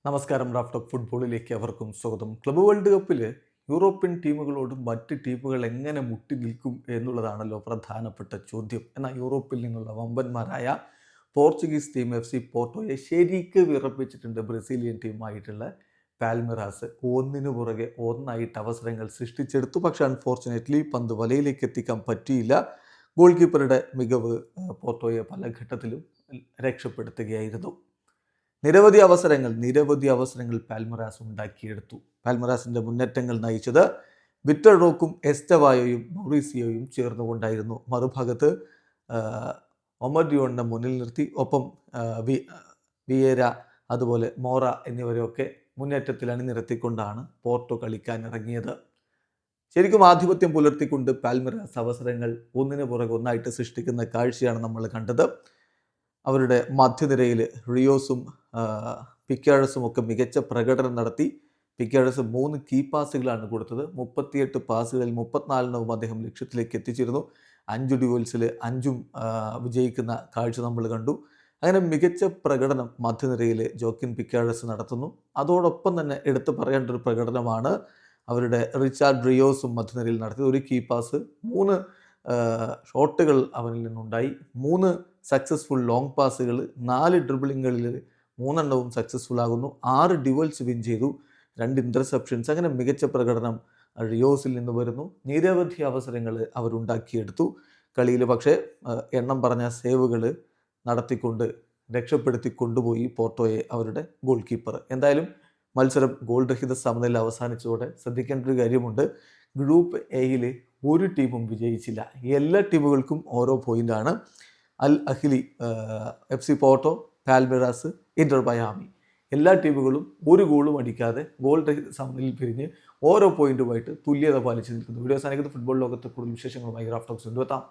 നമസ്കാരം. റാഫ്റ്റോക്ക് ഫുട്ബോളിലേക്ക് അവർക്കും സ്വാഗതം. ക്ലബ്ബ് വേൾഡ് കപ്പിൽ യൂറോപ്യൻ ടീമുകളോട് മറ്റ് ടീമുകൾ എങ്ങനെ മുട്ടി നിൽക്കും എന്നുള്ളതാണല്ലോ പ്രധാനപ്പെട്ട ചോദ്യം. എന്നാൽ യൂറോപ്പിൽ നിന്നുള്ള വമ്പന്മാരായ പോർച്ചുഗീസ് ടീം FC പോർട്ടോയെ ശരിക്ക് വിറപ്പിച്ചിട്ടുണ്ട് ബ്രസീലിയൻ ടീമായിട്ടുള്ള പാൽമിറാസ്. ഒന്നിനു പുറകെ ഒന്നായിട്ട് അവസരങ്ങൾ സൃഷ്ടിച്ചെടുത്തു. പക്ഷേ അൺഫോർച്ചുനേറ്റ്ലി പന്ത് വലയിലേക്ക് എത്തിക്കാൻ പറ്റിയില്ല. ഗോൾ കീപ്പറുടെ മികവ് പോർട്ടോയെ പല ഘട്ടത്തിലും രക്ഷപ്പെടുത്തുകയായിരുന്നു. നിരവധി അവസരങ്ങൾ പാൽമിറാസ് ഉണ്ടാക്കിയെടുത്തു. പാൽമിറാസിൻ്റെ മുന്നേറ്റങ്ങൾ നയിച്ചത് വിക്ടർ റോക്കും എസ്റ്റവായോയും മൗറീസിയോയും ചേർന്നുകൊണ്ടായിരുന്നു. മറുഭാഗത്ത് ഒമർ ഡിയോണിനെ മുന്നിൽ നിർത്തി, ഒപ്പം വിയേര അതുപോലെ മോറ എന്നിവരെയൊക്കെ മുന്നേറ്റത്തിൽ അണിനിരത്തിക്കൊണ്ടാണ് പോർട്ടോ കളിക്കാൻ ഇറങ്ങിയത്. ശരിക്കും ആധിപത്യം പുലർത്തിക്കൊണ്ട് പാൽമിറാസ് അവസരങ്ങൾ ഒന്നിനു പുറകെ ഒന്നായിട്ട് സൃഷ്ടിക്കുന്ന കാഴ്ചയാണ് നമ്മൾ കണ്ടത്. അവരുടെ മധ്യനിരയിൽ റിയോസും പിക്കാഡസും ഒക്കെ മികച്ച പ്രകടനം നടത്തി. പിക്കാഡസ് 3 കീ പാസുകളാണ് കൊടുത്തത്. 38 പാസുകളിൽ 34 അദ്ദേഹം ലക്ഷ്യത്തിലേക്ക് എത്തിച്ചിരുന്നു. 5 ഡ്യുവൽസിൽ 5ഉം വിജയിക്കുന്ന കാഴ്ച നമ്മൾ കണ്ടു. അങ്ങനെ മികച്ച പ്രകടനം മധ്യനിരയിൽ ജോക്കിൻ പിക്കാഡസ് നടത്തുന്നു. അതോടൊപ്പം തന്നെ എടുത്തു പറയേണ്ട ഒരു പ്രകടനമാണ് അവരുടെ റിച്ചാർഡ് റിയോസും മധ്യനിരയിൽ നടത്തിയത്. 1 കീ പാസ്, 3 ഷോട്ടുകൾ അവനിൽ നിന്നുണ്ടായി, 3 സക്സസ്ഫുൾ ലോങ് പാസുകൾ, 4 ഡ്രിബിളിങ്ങുകളിൽ 3 സക്സസ്ഫുൾ ആകുന്നു, 6 ഡ്യുവൽസ് വിൻ ചെയ്തു, 2 ഇൻ്റർസെപ്ഷൻസ്. അങ്ങനെ മികച്ച പ്രകടനം റിയോസിൽ നിന്ന് വരുന്നു. നിരവധി അവസരങ്ങൾ അവരുണ്ടാക്കിയെടുത്തു കളിയിൽ. പക്ഷേ എണ്ണം പറഞ്ഞ സേവുകൾ നടത്തിക്കൊണ്ട് രക്ഷപ്പെടുത്തി കൊണ്ടുപോയി പോർട്ടോയെ അവരുടെ ഗോൾ കീപ്പർ. എന്തായാലും മത്സരം ഗോൾ രഹിത സമനില അവസാനിച്ചതോടെ ശ്രദ്ധിക്കേണ്ട ഒരു കാര്യമുണ്ട്. ഗ്രൂപ്പ് എയിൽ ഒരു ടീമും വിജയിച്ചില്ല. എല്ലാ ടീമുകൾക്കും ഓരോ പോയിൻ്റാണ്. Al Ahly, FC Porto, Palmeiras, Inter Miami എല്ലാ ടീമുകളും ഒരു ഗോളും അടിക്കാതെ ഗോൾ രഹിത സമനിലയിൽ പിരിഞ്ഞ് ഓരോ പോയിന്റുമായിട്ട് തുല്യത പാലിച്ച് നിൽക്കുന്നു. വീഡിയോ അവസാനിക്കുന്ന ഫുട്ബോൾ ലോകത്തെ കൂടുതൽ വിശേഷങ്ങളുമായി റാഫ്റ്റോക്സ് കൊണ്ടുവെത്താം.